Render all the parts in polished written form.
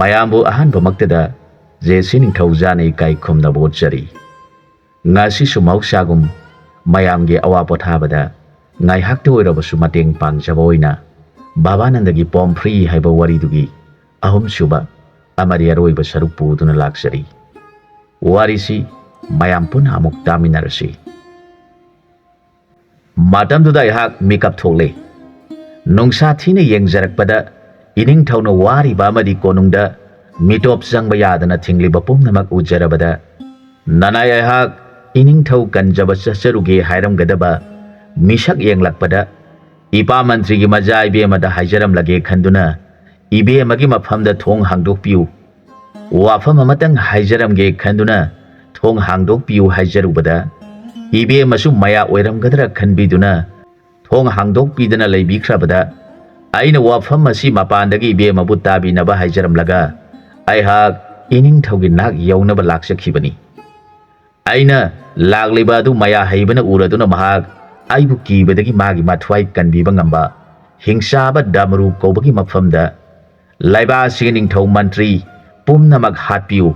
mayambu ahan bamaktada jesi ningthauja nei kai khumna botjari ngasi sumau sagum mayamge awa pothabada ngai hakte oirabasu mateng pangjaboina babanandagi pom free haiba wari dugi ahum suba amari aroiba saruk puduna laksari warisi mayam pun amuk taminarasi matam dudai hak makeup thole nungsa thine yengjarakpada ining thawna wari ba amadi konungda mitop jangba yadana thingliba pumnamak ujarabada nanai hak ining thau kanjaba chacharuge hairamgadaba misak yenglakpada ipa mantri gi maja ibe mada haijaram lage khanduna ibe magi mafamda thong hangdok piu wafam amatang haijaram ge khanduna thong hangdok piu haijarubada ibe masu maya oiram gadra khanbiduna thong hangdok pidana leibikhrabada aina wafam masi mapandagi ibe mabu tabi naba haijaram laga ai hak ining thaugi nak yaunaba laksakhibani aina lagliba du maya haibana uraduna mahak aibu kibadagi magi mathwai kanbiba ngamba hingsaba damru kobagi mafamda laiba sining thau mantri pumnamak hatpiu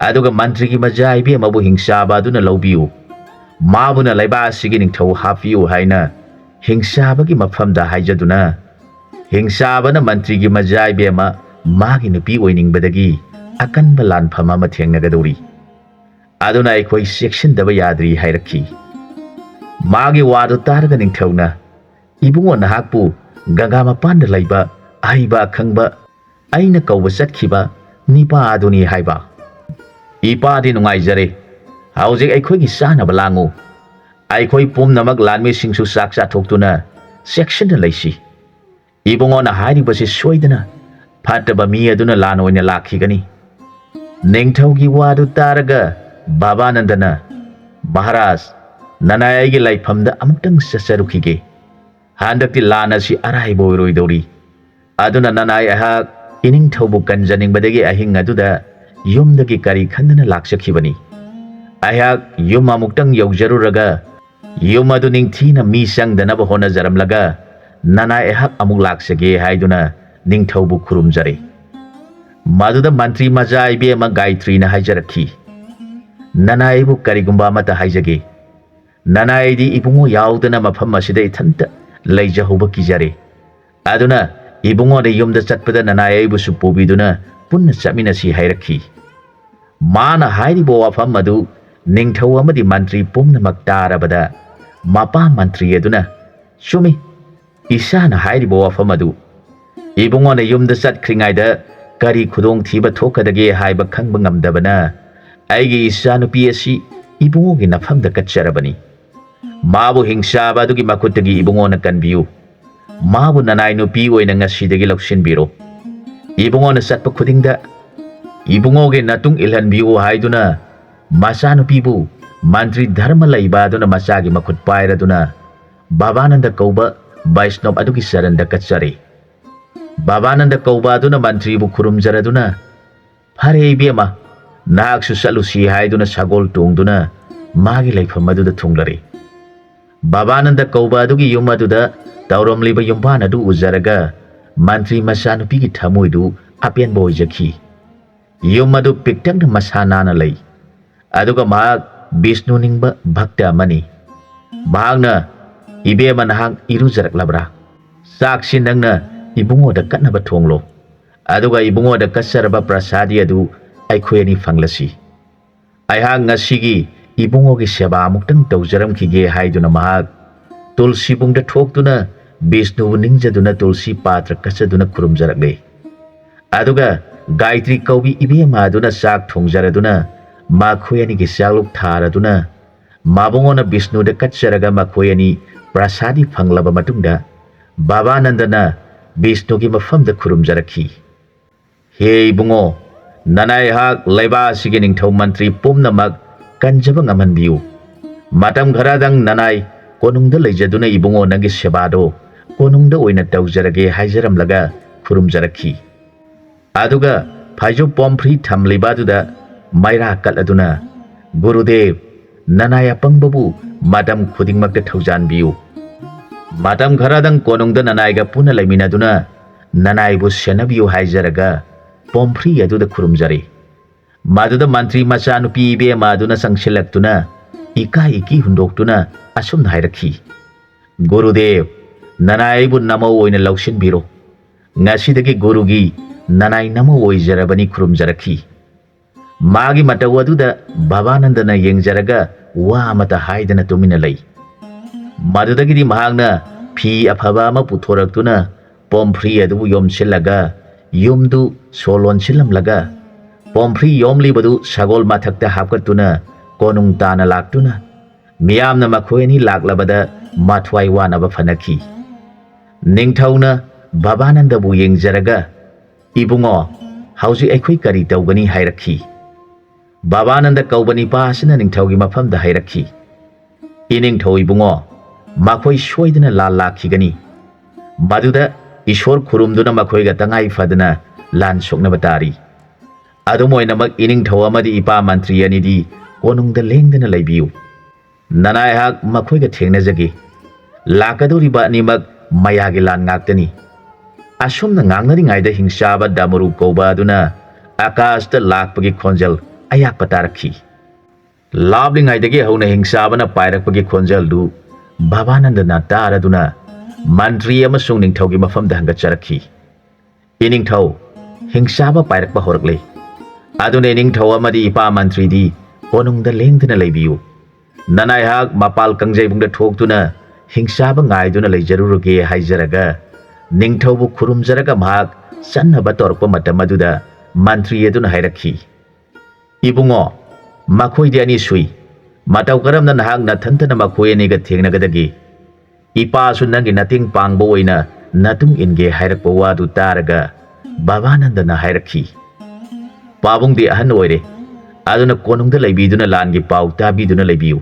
aduga mantri gi majai be mabu hingsaba duna lobiu mabuna laiba sining thau hapiu haina hingsaba gi mafamda haijaduna hingsaba na mantri gi majai be magi nupi oining badagi akan balan phama ma thengnagadori aduna aikoi section daba yadri hairakhi magi wadu targa ningthawna ibungo nahakpu ganga mapanda laiba aiba khangba aina kauba chatkhiba nipa aduni haiba ipa di nungaijare haujik aikoi gi sana balangu aikoi pumnamak lanmi singsu saksa thoktuna section da laisi ibungo na hairi basi soidana phataba mi aduna lan oina lakhigani ningthawgi wadu targa babanandana maharaj nanai gi laifamda amtang sasarukhige handakti lana si arai boiroi dori aduna nanai aha ining thobu kanjaning badagi ahing aduda yumdagi kari khandana laksakhibani ayak yum amuktang yaujaruraga yum adu ningthina mi sangdana ba hona jaramlaga nanai aha amuk laksage haiduna ningthobu khurumjare maduda mantri maja ibe ma gaitri na haijarakhi nanai bu karigumba mata haijage nanai di ibungo yaudana mafam asida ithanta leijahuba kijare aduna ibungo de yumda chatpada nanai bu supubiduna punna chaminasi hairakhi mana hairi bo wafam madu ningthau amadi mantri pumnamak tarabada mapa mantri aduna sumi isana hairi bo wafam madu ibungo de yumda chatkringaida kari khudong thiba thokadage haiba khangba ngamdabana aigi isa nupi asi ibungo gi nafamda katcharabani mabu hingsaba adugi makutagi ibungo na kanbiu mabu nanai nupi oina ngasidagi loksinbiro ibungo na satpa khudingda ibungo ge natung ilhanbiu haiduna masa nupi bu mantri dharma laiba aduna masagi makut pairaduna babananda kauba vaishnava adugi saranda katchare babananda kauba aduna mantri bu khurumjaraduna phare ibema naksu salusi haiduna sagol tungduna magi laifam aduda thunglare babananda kauba adugi yum aduda tauramliba yumbana du ujaraga mantri masanupi gi thamoidu apen boijakhi yum adu piktang na masanana lei aduga mahak Vishnu ningba bhakta amani mahakna ibe manahak irujarak labra saksi nangna ibungo da katnaba thonglo aduga ibungo da kasaraba prasadi adu aikhoi fanglasi aihak ngasigi ibungo gi seba amuktang tawjaram khige haiduna mahak tulsi bungda thoktuna Vishnu ningjaduna tulsi patra kasaduna khurumjarakle aduga Gayatri kaubi ibe maduna sak thongjaraduna makhoi gi sagluk tharaduna mabungona Vishnu da katcharaga makhoi prasadi phanglaba matungda babanandana Vishnu gi mafamda khurumjarakhi he ibungo nanai hak laiba sigi ningthau mantri pumnamak kanjaba ngamanbiu matam gharadang nanai konungda leijaduna ibungo nangi sebado konungda oina tawjarage haijaramlaga khurumjarakhi aduga phaijo pomfri thamlibaduda maira kaladuna gurudev nanai apangbabu matam khudingmakta thaujanbiu matam gharadang konungda nanai ga puna laiminaduna nanai bu senabiu haijaraga ꯄꯣꯝꯐ꯭ꯔꯤ ꯑꯗꯨꯗ ꯈꯨꯔꯨꯝꯖꯔꯦ ꯃꯗꯨꯗ ꯃꯟꯇ꯭ꯔꯤ ꯃꯆꯥꯅꯨꯄꯤ ꯏꯕꯦꯝꯃ ꯑꯗꯨꯅ ꯆꯪꯁꯤꯜꯂꯛꯇꯨꯅ ꯏꯀꯥꯏ ꯏꯀꯤ ꯍꯨꯟꯗꯣꯛꯇꯨꯅ ꯑꯁꯨꯝꯅ ꯍꯥꯏꯔꯛꯈꯤ ꯒꯨꯔꯨꯗꯦꯕ ꯅꯅꯥꯏ ꯑꯩꯕꯨ ꯅꯃꯧ ꯑꯣꯏꯅ ꯂꯧꯁꯤꯟꯕꯤꯔꯣ ꯉꯁꯤꯗꯒꯤ ꯒꯨꯔꯨꯒꯤ ꯅꯅꯥꯏ ꯅꯃꯧ ꯑꯣꯏꯖꯔꯕꯅꯤ ꯈꯨꯔꯨꯝꯖꯔꯛꯈꯤ ꯃꯥꯒꯤ ꯃꯇꯧ ꯑꯗꯨꯗ ꯕꯕꯥꯅꯟꯗꯅ ꯌꯦꯡꯖꯔꯒ ꯋꯥ ꯑꯃꯠꯇ ꯍꯥꯏꯗꯅ ꯇꯨꯃꯤꯟꯅ ꯂꯩ ꯃꯗꯨꯗꯒꯤꯗꯤ ꯃꯍꯥꯛꯅ ꯐꯤ ꯑꯐꯕ ꯑꯃ ꯄꯨꯊꯣꯔꯛꯇꯨꯅ ꯄꯣꯝꯐ꯭ꯔꯤ ꯑꯗꯨꯕꯨ ꯌꯣꯝꯁꯤꯜꯂꯒ ꯌꯨꯝꯗꯨ ꯁꯣ ꯂꯣꯟꯁꯤꯜꯂꯝꯂꯒ ꯄꯣꯝꯐ꯭ꯔꯤ ꯌꯣꯝꯂꯤꯕꯗꯨ ꯁꯒꯣꯜ ꯃꯊꯛꯇ ꯍꯥꯞꯀꯠꯇꯨꯅ ꯀꯣꯅꯨꯡ ꯇꯥꯅ ꯂꯥꯛꯇꯨꯅ ꯃꯤꯌꯥꯝꯅ ꯃꯈꯣꯏ ꯑꯅꯤ ꯂꯥꯛꯂꯕꯗ ꯃꯊ꯭ꯋꯥꯏ ꯋꯥꯅꯕ ꯐꯅꯈꯤ ꯅꯤꯡꯊꯧꯅ ꯕꯕꯥꯅꯟꯗꯕꯨ ꯌꯦꯡꯖꯔꯒ ꯏꯕꯨꯡꯉꯣ ꯍꯧꯖꯤꯛ ꯑꯩꯈꯣꯏ ꯀꯔꯤ ꯇꯧꯒꯅꯤ ꯍꯥꯏꯔꯛꯈꯤ ꯕꯕꯥꯅꯟꯗ ꯀꯧꯕ ꯅꯤꯄꯥ ꯑꯁꯤꯅ ꯅꯤꯡꯊꯧꯒꯤ ꯃꯐꯝꯗ ꯍꯥꯏꯔꯛꯈꯤ ꯏꯅꯤꯡꯊꯧ ꯏꯕꯨꯡꯉꯣ ꯃꯈꯣꯏ ꯁꯣꯏꯗꯅ ꯂꯥꯟ ꯂꯥꯛꯈꯤꯒꯅꯤ ꯃꯗꯨꯗ ꯏꯁꯣꯔ ꯈꯨꯔꯨꯝꯗꯨꯅ ꯃꯈꯣꯏꯒ ꯇꯉꯥꯏ ꯐꯗꯅ ꯂꯥꯟ ꯁꯣꯛꯅꯕ ꯇꯥꯔꯤ ꯑꯗꯨꯝ ꯑꯣꯏꯅꯃꯛ ꯏꯅꯤꯡꯊꯧ ꯑꯃꯗꯤ ꯏꯄꯥ ꯃꯟꯇ꯭ꯔꯤ ꯑꯅꯤꯗꯤ ꯀꯣꯅꯨꯡꯗ ꯂꯦꯡꯗꯅ ꯂꯩꯕꯤꯌꯨ ꯅꯅꯥꯏꯍꯥꯛ ꯃꯈꯣꯏꯒ ꯊꯦꯡꯅꯖꯒꯦ ꯂꯥꯛꯀꯗꯧꯔꯤꯕ ꯑꯅꯤꯃꯛ ꯃꯌꯥꯒꯤ ꯂꯥꯟ ꯉꯥꯛꯇꯅꯤ ꯑꯁꯨꯝꯅ ꯉꯥꯡꯅꯔꯤꯉꯩꯗ ꯍꯤꯡꯆꯥꯕ ꯗꯥꯃꯨꯔꯨ ꯀꯧꯕ ꯑꯗꯨꯅ ꯑꯀꯥꯁꯇ ꯂꯥꯛꯄꯒꯤ ꯈꯣꯟꯖꯦꯜ ꯑꯌꯥꯛꯄ ꯇꯥꯔꯛꯈꯤ ꯂꯥꯞꯂꯤꯉꯩꯗꯒꯤ ꯍꯧꯅ ꯍꯤꯡꯆꯥꯕꯅ ꯄꯥꯏꯔꯛꯄꯒꯤ ꯈꯣꯟꯖꯦꯜꯗꯨ ꯕꯕꯥꯅꯟꯗꯅ ꯇꯥꯔꯗꯨꯅ ꯃꯟꯇ꯭ꯔꯤ ꯑꯃꯁꯨꯡ ꯅꯤꯡꯊꯧꯒꯤ ꯃꯐꯝꯗ ꯍꯪꯒꯠꯆꯔꯛꯈꯤ ꯏꯅꯤꯡꯊꯧ ꯍꯤꯡꯆꯥꯕ ꯄꯥꯏꯔꯛꯄ ꯍꯧꯔꯛꯂꯦ ꯑꯗꯨꯅ ꯏꯅꯤꯡꯊꯧ ꯑꯃꯗꯤ ꯏꯄꯥ ꯃꯟꯇ꯭ꯔꯤꯗꯤ ꯀꯣꯅꯨꯡꯗ ꯂꯦꯡꯗꯅ ꯂꯩꯕꯤꯌꯨ ꯅꯅꯥꯏꯍꯥꯛ ꯃꯄꯥꯜ ꯀꯪꯖꯩꯕꯨꯡꯗ ꯊꯣꯛꯇꯨꯅ ꯍꯤꯡꯆꯥꯕ ꯉꯥꯏꯗꯨꯅ ꯂꯩꯖꯔꯨꯔꯒꯦ ꯍꯥꯏꯖꯔꯒ ꯅꯤꯡꯊꯧꯕꯨ ꯈꯨꯔꯨꯝꯖꯔꯒ ꯃꯍꯥꯛ ꯆꯠꯅꯕ ꯇꯧꯔꯛꯄ ꯃꯇꯝ ꯑꯗꯨꯗ ꯃꯟꯇ꯭ꯔꯤ ꯑꯗꯨꯅ ꯍꯥꯏꯔꯛꯈꯤ ꯏꯕꯨꯡꯉꯣ ꯃꯈꯣꯏꯗꯤ ꯑꯅꯤ ꯁꯨꯏ ꯃꯇꯧ ꯀꯔꯝꯅ ꯅꯍꯥꯛ ꯅꯊꯟꯇꯅ ꯃꯈꯣꯏ ꯑꯅꯤꯒ ꯊꯦꯡꯅꯒꯗꯒꯦ ꯏꯄꯥꯁꯨ ꯅꯪꯒꯤ ꯃꯇꯦꯡ ꯄꯥꯡꯕ ꯑꯣꯏꯅ ꯅꯇꯨꯡ ꯏꯟꯒꯦ ꯍꯥꯏꯔꯛꯄ ꯋꯥꯗꯨ ꯇꯥꯔꯒ ꯕꯕꯥꯅꯟꯗꯅ ꯍꯥꯏꯔꯛꯈꯤ ꯄꯥꯕꯨꯡꯗꯤ ꯑꯍꯟ ꯑꯣꯏꯔꯦ ꯑꯗꯨꯅ ꯀꯣꯅꯨꯡꯗ ꯂꯩꯕꯤꯗꯨꯅ ꯂꯥꯟꯒꯤ ꯄꯥꯎ ꯇꯥꯕꯤꯗꯨꯅ ꯂꯩꯕꯤꯌꯨ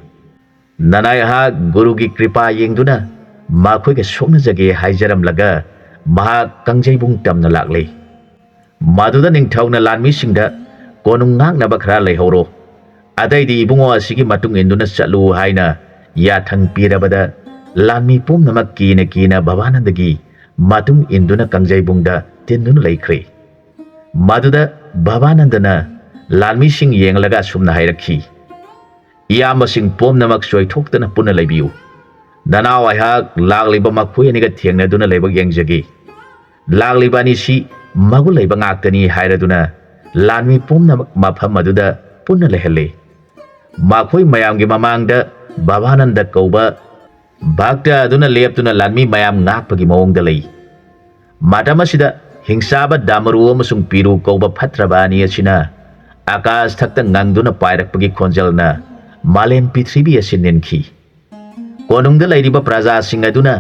ꯅꯅꯥꯏꯍꯥꯛ ꯒꯨꯔꯨꯒꯤ ꯀ꯭ꯔꯤꯄꯥ ꯌꯦꯡꯗꯨꯅ ꯃꯈꯣꯏꯒ ꯁꯣꯛꯅꯖꯒꯦ ꯍꯥꯏꯖꯔꯝꯂꯒ ꯃꯍꯥꯛ ꯀꯪꯖꯩꯕꯨꯡ ꯇꯝꯅ ꯂꯥꯛꯂꯦ ꯃꯗꯨꯗ ꯅꯤꯡꯊꯧꯅ ꯂꯥꯟꯃꯤꯁꯤꯡꯗ ꯀꯣꯅꯨꯡ ꯉꯥꯛꯅꯕ ꯈꯔ ꯂꯩꯍꯧꯔꯣ ꯑꯇꯩꯗꯤ ꯏꯕꯨꯡꯉꯣ ꯑꯁꯤꯒꯤ ꯃꯇꯨꯡ ꯏꯟꯗꯨꯅ ꯆꯠꯂꯨ ꯍꯥꯏꯅ ꯌꯥꯊꯪ ꯄꯤꯔꯕꯗ ꯂꯥꯟꯃꯤ ꯄꯨꯝꯅꯃꯛ ꯀꯤꯅ ꯀꯤꯅ ꯕꯕꯥꯅꯟꯗꯒꯤ ꯃꯇꯨꯡ ꯏꯟꯗꯨꯅ ꯀꯪꯖꯩꯕꯨꯡꯗ ꯇꯤꯟꯗꯨꯅ ꯂꯩꯈ꯭ꯔꯦ ꯃꯗꯨꯗ ꯕꯕꯥꯅꯟꯗꯅ ꯂꯥꯟꯃꯤꯁꯤꯡ ꯌꯦꯡꯂꯒ ꯑꯁꯨꯝꯅ ꯍꯥꯏꯔꯛꯈꯤ ꯏꯌꯥꯝꯕꯁꯤꯡ ꯄꯨꯝꯅꯃꯛ ꯆꯣꯏꯊꯣꯛꯇꯅ ꯄꯨꯟꯅ ꯂꯩꯕꯤꯌꯨ ꯅꯅꯥꯎ ꯑꯩꯍꯥꯛ ꯂꯥꯛꯂꯤꯕ ꯃꯈꯣꯏ ꯑꯅꯤꯒ ꯊꯦꯡꯅꯗꯨꯅ ꯂꯩꯕ ꯌꯦꯡꯖꯒꯦ ꯂꯥꯛꯂꯤꯕ ꯑꯅꯤꯁꯤ ꯃꯒꯨꯟ ꯂꯩꯕ ꯉꯥꯛꯇꯅꯤ ꯍꯥꯏꯔꯗꯨꯅ ꯂꯥꯟꯃꯤ ꯄꯨꯝꯅꯃꯛ ꯃꯐꯝ ꯑꯗꯨꯗ ꯄꯨꯟꯅ ꯂꯩꯍꯜꯂꯦ ꯃꯈꯣꯏ ꯃꯌꯥꯝꯒꯤ ꯃꯃꯥꯡꯗ ꯕꯕꯥꯅꯟꯗ ꯀꯧꯕ ꯚꯛꯇ ꯑꯗꯨꯅ ꯂꯦꯞꯇꯨꯅ ꯂꯥꯟꯃꯤ ꯃꯌꯥꯝ ꯉꯥꯛꯄꯒꯤ ꯃꯑꯣꯡꯗ ꯂꯩ ꯃꯇꯝ ꯑꯁꯤꯗ ꯍꯤꯡꯆꯥꯕ ꯗꯥꯃꯨꯔꯨ ꯑꯃꯁꯨꯡ ꯄꯤꯔꯨ ꯀꯧꯕ ꯐꯠꯇ꯭ꯔꯕ ꯑꯅꯤ ꯑꯁꯤꯅ ꯑꯀꯥꯁ ꯊꯛꯇ ꯉꯪꯗꯨꯅ ꯄꯥꯏꯔꯛꯄꯒꯤ ꯈꯣꯟꯖꯦꯜꯅ ꯃꯥꯂꯦꯝ ꯄ꯭ꯔꯤꯊꯤꯕꯤ ꯑꯁꯤ ꯅꯤꯟꯈꯤ ꯀꯣꯅꯨꯡꯗ ꯂꯩꯔꯤꯕ ꯄ꯭ꯔꯖꯥꯁꯤꯡ ꯑꯗꯨꯅ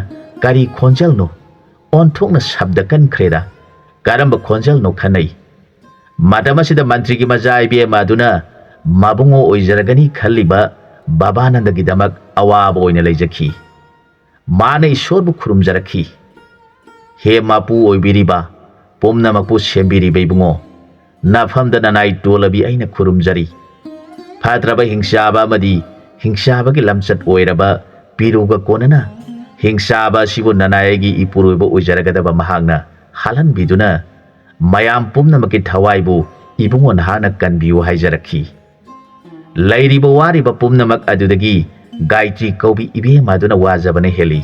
ꯀꯔꯤ ꯈꯣꯟꯖꯦꯜꯅꯣ ꯑꯣꯟꯊꯣꯛꯅ ꯁꯕꯗ ꯀꯟꯈ꯭ꯔꯦꯗ ꯀꯔꯝꯕ ꯈꯣꯟꯖꯦꯜꯅꯣ ꯈꯟꯅꯩ ꯃꯇꯝ ꯑꯁꯤꯗ ꯃꯟꯇ꯭ꯔꯤꯒꯤ ꯃꯆꯥ ꯏꯕꯦꯝꯃ ꯑꯗꯨꯅ ꯃꯕꯨꯡꯉꯣ ꯑꯣꯏꯖꯔꯒꯅꯤ ꯈꯜꯂꯤꯕ ꯕꯕꯥꯅꯟꯗꯒꯤꯗꯃꯛ ꯑꯋꯥꯕ ꯑꯣꯏꯅ ꯂꯩꯖꯈꯤ ꯃꯥꯅ ꯏꯁꯣꯔꯕꯨ ꯈꯨꯔꯨꯝꯖꯔꯛꯈꯤ ꯍꯦ ꯃꯄꯨ ꯑꯣꯏꯕꯤꯔꯤꯕ ꯄꯨꯝꯅꯃꯛꯄꯨ ꯁꯦꯝꯕꯤꯔꯤꯕ ꯏꯕꯨꯡꯉꯣ ꯅꯐꯝꯗ ꯅꯅꯥꯏ ꯇꯣꯜꯂꯕꯤ ꯑꯩꯅ ꯈꯨꯔꯨꯝꯖꯔꯤ ꯐꯠꯇ꯭ꯔꯕ ꯍꯤꯡꯆꯥꯕ ꯑꯃꯗꯤ ꯍꯤꯡꯆꯥꯕꯒꯤ ꯂꯝꯆꯠ ꯑꯣꯏꯔꯕ ꯄꯤꯔꯨꯒ ꯀꯣꯟꯅꯅ ꯍꯤꯡꯆꯥꯕ ꯑꯁꯤꯕꯨ ꯅꯅꯥꯏꯒꯤ ꯏꯄꯨꯔꯣꯏꯕ ꯑꯣꯏꯖꯔꯒꯗꯕ ꯃꯍꯥꯛꯅ ꯍꯥꯜꯍꯟꯕꯤꯗꯨꯅ ꯃꯌꯥꯝ ꯄꯨꯝꯅꯃꯛꯀꯤ ꯊꯋꯥꯏꯕꯨ ꯏꯕꯨꯡꯉꯣ ꯅꯍꯥꯛꯅ ꯀꯟꯕꯤꯌꯨ ꯍꯥꯏꯖꯔꯛꯈꯤ ꯂꯩꯔꯤꯕ ꯋꯥꯔꯤꯕ ꯄꯨꯝꯅꯃꯛ ꯑꯗꯨꯗꯒꯤ ꯒꯥꯏꯇ꯭ꯔꯤ ꯀꯧꯕꯤ ꯏꯕꯦꯝꯃ ꯑꯗꯨꯅ ꯋꯥꯖꯕꯅ ꯍꯦꯜꯂꯤ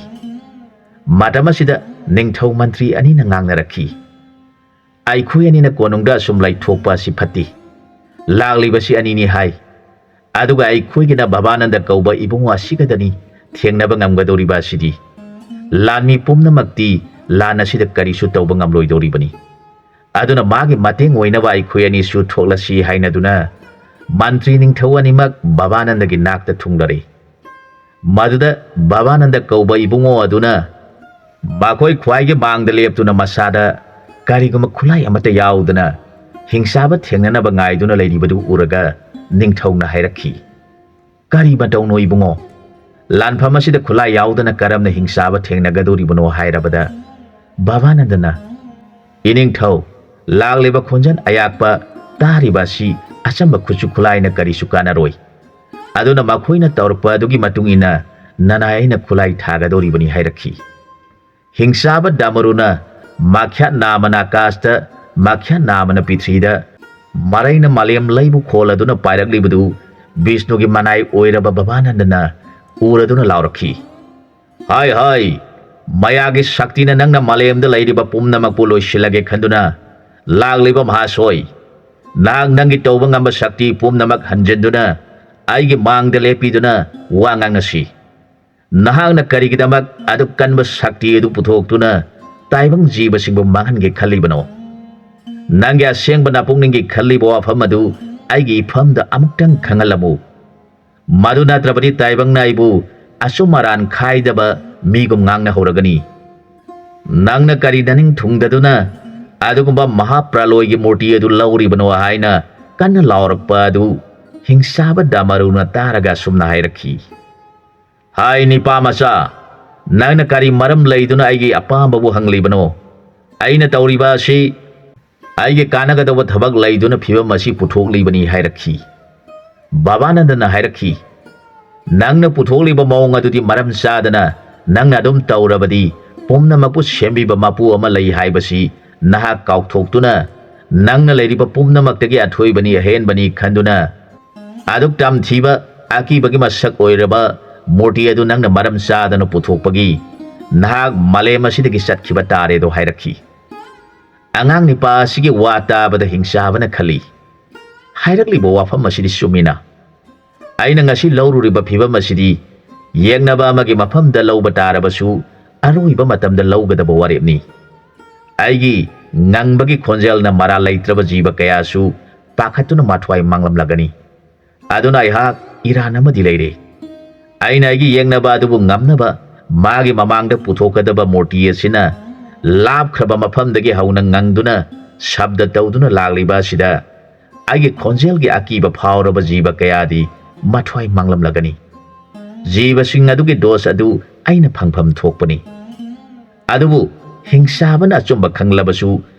ꯃꯇꯝ ꯑꯁꯤꯗ ꯅꯤꯡꯊꯧ ꯃꯟꯇ꯭ꯔꯤ ꯑꯅꯤꯅ ꯉꯥꯡꯅꯔꯛꯈꯤ ꯑꯩꯈꯣꯏ ꯑꯅꯤꯅ ꯀꯣꯅꯨꯡꯗ ꯑꯁꯨꯝ ꯂꯩꯊꯣꯛꯄ ꯑꯁꯤ ꯐꯠꯇꯦ ꯂꯥꯛꯂꯤꯕꯁꯤ ꯑꯅꯤꯅꯤ ꯍꯥꯏ ꯑꯗꯨꯒ ꯑꯩꯈꯣꯏꯒꯤꯅ ꯕꯕꯥꯅꯟꯗ ꯀꯧꯕ ꯏꯕꯨꯡꯉꯣ ꯑꯁꯤꯒꯗꯅꯤ ꯊꯦꯡꯅꯕ ꯉꯝꯒꯗꯧꯔꯤꯕ ꯑꯁꯤꯗꯤ ꯂꯥꯟꯃꯤ ꯄꯨꯝꯅꯃꯛꯇꯤ ꯂꯥꯟ ꯑꯁꯤꯗ ꯀꯔꯤꯁꯨ ꯇꯧꯕ ꯉꯝꯂꯣꯏꯗꯧꯔꯤꯕꯅꯤ ꯑꯗꯨꯅ ꯃꯥꯒꯤ ꯃꯇꯦꯡ ꯑꯣꯏꯅꯕ ꯑꯩꯈꯣꯏ ꯑꯅꯤꯁꯨ ꯊꯣꯛꯂꯁꯤ ꯍꯥꯏꯅꯗꯨꯅ ꯃꯟꯇ꯭ꯔꯤ ꯅꯤꯡꯊꯧ ꯑꯅꯤꯃꯛ ꯕꯕꯥꯅꯟꯗꯒꯤ ꯅꯥꯛꯇ ꯊꯨꯡꯂꯔꯦ ꯃꯗꯨꯗ ꯕꯕꯥꯅꯟꯗ ꯀꯧꯕ ꯏꯕꯨꯡꯉꯣ ꯑꯗꯨꯅ ꯃꯈꯣꯏ ꯈ꯭ꯋꯥꯏꯒꯤ ꯃꯥꯡꯗ ꯂꯦꯞꯇꯨꯅ ꯃꯁꯥꯗ ꯀꯔꯤꯒꯨꯝꯕ ꯈꯨꯠꯂꯥꯏ ꯑꯃꯠꯇ ꯌꯥꯎꯗꯅ ꯍꯤꯡꯆꯥꯕ ꯊꯦꯡꯅꯅꯕ ꯉꯥꯏꯗꯨꯅ ꯂꯩꯔꯤꯕꯗꯨ ꯎꯔꯒ ꯅꯤꯡꯊꯧꯅ ꯍꯥꯏꯔꯛꯈꯤ ꯀꯔꯤ ꯃꯇꯧꯅꯣ ꯏꯕꯨꯡꯉꯣ ꯂꯥꯟꯐꯝ ꯑꯁꯤꯗ ꯈꯨꯠꯂꯥꯏ ꯌꯥꯎꯗꯅ ꯀꯔꯝꯅ ꯍꯤꯡꯆꯥꯕ ꯊꯦꯡꯅꯒꯗꯧꯔꯤꯕꯅꯣ ꯍꯥꯏꯔꯕꯗ ꯕꯕꯥꯅꯟꯗꯅ ꯏꯅꯤꯡꯊꯧ ꯂꯥꯛꯂꯤꯕ ꯈꯣꯟꯖꯦꯜ ꯑꯌꯥꯛꯄ ꯇꯥꯔꯤꯕ ꯑꯁꯤ ꯑꯆꯝꯕ ꯈꯨꯠꯁꯨ ꯈꯨꯠꯂꯥꯏꯅ ꯀꯔꯤꯁꯨ ꯀꯥꯟꯅꯔꯣꯏ ꯑꯗꯨꯅ ꯃꯈꯣꯏꯅ ꯇꯧꯔꯛꯄ ꯑꯗꯨꯒꯤ ꯃꯇꯨꯡ ꯏꯟꯅ ꯅꯅꯥꯏ ꯑꯩꯅ ꯈꯨꯠꯂꯥꯏ ꯊꯥꯒꯗꯧꯔꯤꯕꯅꯤ ꯍꯥꯏꯔꯛꯈꯤ ꯍꯤꯡꯆꯥꯕ ꯗꯥꯃꯨꯔꯨꯅ ꯃꯈ꯭ꯌꯥꯠ ꯅꯥꯃꯅ ꯑꯀꯥꯁꯇ ꯃꯥꯈ꯭ꯌꯥ ꯅꯥꯃꯅ ꯄ꯭ꯔꯤꯊ꯭ꯔꯤꯗ ꯃꯔꯩꯅ ꯃꯥꯂꯦꯝ ꯂꯩꯕꯨ ꯈꯣꯜꯂꯗꯨꯅ ꯄꯥꯏꯔꯛꯂꯤꯕꯗꯨ ꯕꯤꯁꯅꯨꯒꯤ ꯃꯅꯥꯏ ꯑꯣꯏꯔꯕ ꯕꯕꯥꯅꯟꯗꯅ ꯎꯔꯗꯨꯅ ꯂꯥꯎꯔꯛꯈꯤ, ꯍꯥꯏ ꯍꯥꯏ, ꯃꯌꯥꯒꯤ ꯁꯛꯇꯤꯅ ꯅꯪꯅ ꯃꯥꯂꯦꯝꯗ ꯂꯩꯔꯤꯕ ꯄꯨꯝꯅꯃꯛꯄꯨ ꯂꯣꯏꯁꯤꯜꯂꯒꯦ ꯈꯟꯗꯨꯅ ꯂꯥꯛꯂꯤꯕ ꯃꯍꯥꯁꯣꯏ, ꯅꯍꯥꯛ ꯅꯪꯒꯤ ꯇꯧꯕ ꯉꯝꯕ ꯁꯛꯇꯤ ꯄꯨꯝꯅꯃꯛ ꯍꯟꯖꯤꯟꯗꯨꯅ ꯑꯩꯒꯤ ꯃꯥꯡꯗ ꯂꯦꯞꯄꯤꯗꯨꯅ ꯋꯥ ꯉꯥꯡꯅꯁꯤ꯫ ꯅꯍꯥꯛꯅ ꯀꯔꯤꯒꯤꯗꯃꯛ ꯑꯗꯨꯛ ꯀꯟꯕ ꯁꯛꯇꯤ ꯑꯗꯨ ꯄꯨꯊꯣꯛꯇꯨꯅ ꯇꯥꯏꯕꯪ ꯖꯤꯕꯁꯤꯡꯕꯨ ꯃꯥꯡꯍꯟꯒꯦ ꯈꯜꯂꯤꯕꯅꯣ? ꯅꯪꯒꯤ ꯑꯁꯦꯡꯕ ꯅꯄꯨꯛꯅꯤꯡꯒꯤ ꯈꯜꯂꯤꯕ ꯋꯥꯐꯝ ꯑꯗꯨ ꯑꯩꯒꯤ ꯏꯐꯝꯗ ꯑꯃꯨꯛꯇꯪ ꯈꯪꯍꯜꯂꯝꯃꯨ꯫ ꯃꯗꯨ ꯅꯠꯇ꯭ꯔꯕꯗꯤ ꯇꯥꯏꯕꯪꯅ ꯑꯩꯕꯨ ꯑꯆꯨꯝ ꯑꯔꯥꯟ ꯈꯥꯏꯗꯕ ꯃꯤꯒꯨꯝ ꯉꯥꯡꯅꯍꯧꯔꯒꯅꯤ꯫ ꯅꯪꯅ ꯀꯔꯤ ꯅꯅꯤꯡ ꯊꯨꯡꯗꯗꯨꯅ ꯑꯗꯨꯒꯨꯝꯕ ꯃꯍꯥꯄ꯭ꯔꯂꯣꯏꯒꯤ ꯃꯨꯔꯇꯤ ꯑꯗꯨ ꯂꯧꯔꯤꯕꯅꯣ ꯍꯥꯏꯅ ꯀꯟꯅ ꯂꯥꯎꯔꯛꯄ ꯑꯗꯨ ꯍꯤꯡꯁꯥꯕ ꯗꯃꯔꯨꯅ ꯇꯥꯔꯒ ꯑꯁꯨꯝꯅ ꯍꯥꯏꯔꯛꯈꯤ, ꯍꯥꯏ ꯅꯤꯄꯥꯃꯆꯥ, ꯅꯪꯅ ꯀꯔꯤ ꯃꯔꯝ ꯂꯩꯗꯨꯅ ꯑꯩꯒꯤ ꯑꯄꯥꯝꯕꯕꯨ ꯍꯪꯂꯤꯕꯅꯣ? ꯑꯩꯅ ꯇꯧꯔꯤꯕ ꯑꯁꯤ ꯑꯩꯒꯤ ꯀꯥꯟꯅꯒꯗꯕ ꯊꯕꯛ ꯂꯩꯗꯨꯅ ꯐꯤꯕꯝ ꯑꯁꯤ ꯄꯨꯊꯣꯛꯂꯤꯕꯅꯤ ꯍꯥꯏꯔꯛꯈꯤ꯫ ꯕꯕꯥꯅꯟꯗꯅ ꯍꯥꯏꯔꯛꯈꯤ, ꯅꯪꯅ ꯄꯨꯊꯣꯛꯂꯤꯕ ꯃꯑꯣꯡ ꯑꯗꯨꯗꯤ ꯃꯔꯝ ꯆꯥꯗꯅ ꯅꯪꯅ ꯑꯗꯨꯝ ꯇꯧꯔꯕꯗꯤ ꯄꯨꯝꯅꯃꯛꯄꯨ ꯁꯦꯝꯕꯤꯕ ꯃꯄꯨ ꯑꯃ ꯂꯩ ꯍꯥꯏꯕꯁꯤ ꯅꯍꯥꯛ ꯀꯥꯎꯊꯣꯛꯇꯨꯅ ꯅꯪꯅ ꯂꯩꯔꯤꯕ ꯄꯨꯝꯅꯃꯛꯇꯒꯤ ꯑꯊꯣꯏꯕꯅꯤ ꯑꯍꯦꯟꯕꯅꯤ ꯈꯟꯗꯨꯅ ꯑꯗꯨꯛ ꯇꯝꯊꯤꯕ ꯑꯀꯤꯕꯒꯤ ꯃꯁꯛ ꯑꯣꯏꯔꯕ ꯃꯨꯔꯇꯤ ꯑꯗꯨ ꯅꯪꯅ ꯃꯔꯝ ꯆꯥꯗꯅ ꯄꯨꯊꯣꯛꯄꯒꯤ ꯅꯍꯥꯛ ꯃꯥꯂꯦꯝ ꯑꯁꯤꯗꯒꯤ ꯆꯠꯈꯤꯕ ꯇꯥꯔꯦꯗꯣ ꯍꯥꯏꯔꯛꯈꯤ꯫ ꯑꯉꯥꯡ ꯅꯤꯄꯥ ꯑꯁꯤꯒꯤ ꯋꯥ ꯇꯥꯕꯗ ꯍꯤꯡꯁꯥꯕꯅ ꯈꯜꯂꯤ, ꯍꯥꯏꯔꯛꯂꯤꯕ ꯋꯥꯐꯝ ꯑꯁꯤꯗꯤ ꯆꯨꯝꯃꯤꯅ꯫ ꯑꯩꯅ ꯉꯁꯤ ꯂꯧꯔꯨꯔꯤꯕ ꯐꯤꯕꯝ ꯑꯁꯤꯗꯤ ꯌꯦꯡꯅꯕ ꯑꯃꯒꯤ ꯃꯐꯝꯗ ꯂꯧꯕ ꯇꯥꯔꯕꯁꯨ ꯑꯔꯣꯏꯕ ꯃꯇꯝꯗ ꯂꯧꯒꯗꯕ ꯋꯥꯔꯦꯞꯅꯤ꯫ ꯑꯩꯒꯤ ꯉꯪꯕꯒꯤ ꯈꯣꯟꯖꯦꯜꯅ ꯃꯔꯥꯜ ꯂꯩꯇ꯭ꯔꯕ ꯖꯤꯕ ꯀꯌꯥꯁꯨ ꯄꯥꯈꯠꯇꯨꯅ ꯃꯊ꯭ꯋꯥꯏ ꯃꯥꯡꯂꯝꯂꯒꯅꯤ꯫ ꯑꯗꯨꯅ ꯑꯩꯍꯥꯛ ꯏꯔꯥꯟ ꯑꯃꯗꯤ ꯂꯩꯔꯦ꯫ ꯑꯩꯅ ꯑꯩꯒꯤ ꯌꯦꯡꯅꯕ ꯑꯗꯨꯕꯨ ꯉꯝꯅꯕ ꯃꯥꯒꯤ ꯃꯃꯥꯡꯗ ꯄꯨꯊꯣꯛꯀꯗꯕ ꯃꯨꯔꯇꯤ ꯑꯁꯤꯅ ꯂꯥꯞꯈ꯭ꯔꯕ ꯃꯐꯝꯗꯒꯤ ꯍꯧꯅ ꯉꯪꯗꯨꯅ ꯁꯕꯗ ꯇꯧꯗꯨꯅ ꯂꯥꯛꯂꯤꯕ ꯑꯁꯤꯗ ꯑꯩꯒꯤ ꯈꯣꯟꯖꯦꯜꯒꯤ ꯑꯀꯤꯕ ꯐꯥꯎꯔꯕ ꯖꯤꯕ ꯀꯌꯥꯗꯤ ꯃꯊ꯭ꯋꯥꯏ ꯃꯥꯡꯂꯝꯂꯒꯅꯤ꯫ ꯖꯤꯕꯁꯤꯡ ꯑꯗꯨꯒꯤ ꯗꯣꯁ ꯑꯗꯨ ꯑꯩꯅ ꯐꯪꯐꯝ ꯊꯣꯛꯄꯅꯤ꯫ ꯑꯗꯨꯕꯨ ꯍꯤꯡꯁꯥꯕꯅ ꯑꯆꯨꯝꯕ ꯈꯪꯂꯕꯁꯨ